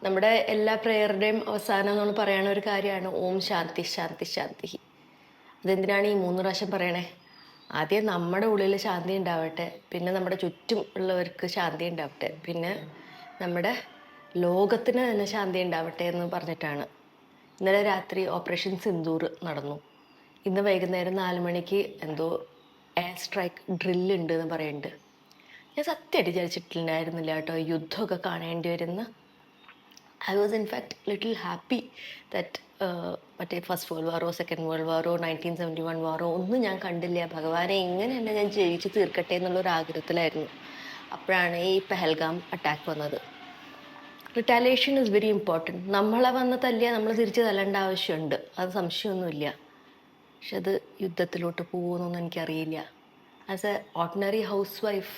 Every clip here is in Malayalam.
നമ്മുടെ എല്ലാ പ്രേയറുടെയും അവസാനം നമ്മൾ പറയണ ഒരു കാര്യമാണ് ഓം ശാന്തി ശാന്തി ശാന്തി. അതെന്തിനാണ് ഈ 3 പ്രാവശ്യം പറയണേ? ആദ്യം നമ്മുടെ ഉള്ളിൽ ശാന്തി ഉണ്ടാവട്ടെ, പിന്നെ നമ്മുടെ ചുറ്റും ഉള്ളവർക്ക് ശാന്തി ഉണ്ടാവട്ടെ, പിന്നെ നമ്മുടെ ലോകത്തിന് തന്നെ ശാന്തി ഉണ്ടാവട്ടെ എന്ന് പറഞ്ഞിട്ടാണ്. ഇന്നലെ രാത്രി ഓപ്പറേഷൻ സിന്ദൂർ നടന്നു. ഇന്ന് വൈകുന്നേരം 4 മണിക്ക് എന്തോ എയർ സ്ട്രൈക്ക് ഡ്രില്ലുണ്ട് എന്ന് പറയുന്നുണ്ട്. ഞാൻ സത്യമായിട്ട് വിചാരിച്ചിട്ടുണ്ടായിരുന്നില്ല കേട്ടോ യുദ്ധമൊക്കെ കാണേണ്ടി വരുന്ന. I was in fact little happy that മറ്റേ ഫസ്റ്റ് വേൾഡ് വാറോ സെക്കൻഡ് വേൾഡ് വാറോ 1971 വാറോ ഒന്നും ഞാൻ കണ്ടില്ല. ഭഗവാനെ ഇങ്ങനെയല്ല ഞാൻ ജയിച്ച് തീർക്കട്ടെ എന്നുള്ളൊരു ആഗ്രഹത്തിലായിരുന്നു. അപ്പോഴാണ് ഈ പെഹൽഗാം അറ്റാക്ക് വന്നത്. Retaliation is very important. നമ്മളെ വന്ന് തല്ലിയാൽ നമ്മൾ തിരിച്ച് തല്ലേണ്ട ആവശ്യമുണ്ട്, അത് സംശയമൊന്നുമില്ല. പക്ഷെ അത് യുദ്ധത്തിലോട്ട് പോകുമെന്നൊന്നും എനിക്കറിയില്ല. As a ordinary housewife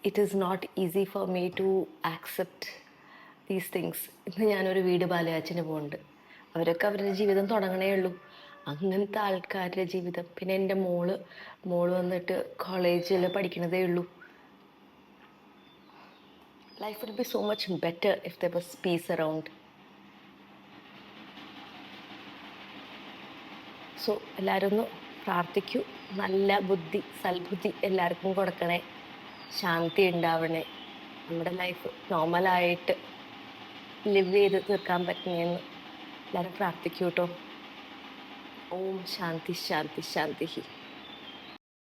it is not easy for me to accept these things. ഇന്ന് ഞാനൊരു വീട് പാലുകാച്ചിന് പോകുന്നുണ്ട്. അവരൊക്കെ അവരുടെ ജീവിതം തുടങ്ങണേ ഉള്ളൂ. അങ്ങനത്തെ ആൾക്കാരുടെ ജീവിതം. പിന്നെ എൻ്റെ മോള് വന്നിട്ട് കോളേജിൽ പഠിക്കണതേ ഉള്ളൂ. Life would be so much better if there was peace around. So എല്ലാവരും ഒന്ന് പ്രാർത്ഥിക്കൂ. നല്ല ബുദ്ധി, സൽബുദ്ധി എല്ലാവർക്കും കൊടുക്കണേ. ശാന്തി ഉണ്ടാവണേ. നമ്മുടെ ലൈഫ് നോർമലായിട്ട് ലിവ് ചെയ്ത് തീർക്കാൻ പറ്റണേന്ന് എല്ലാവരും പ്രാർത്ഥിക്കൂ കേട്ടോ. ഓം ശാന്തി ശാന്തി ശാന്തി.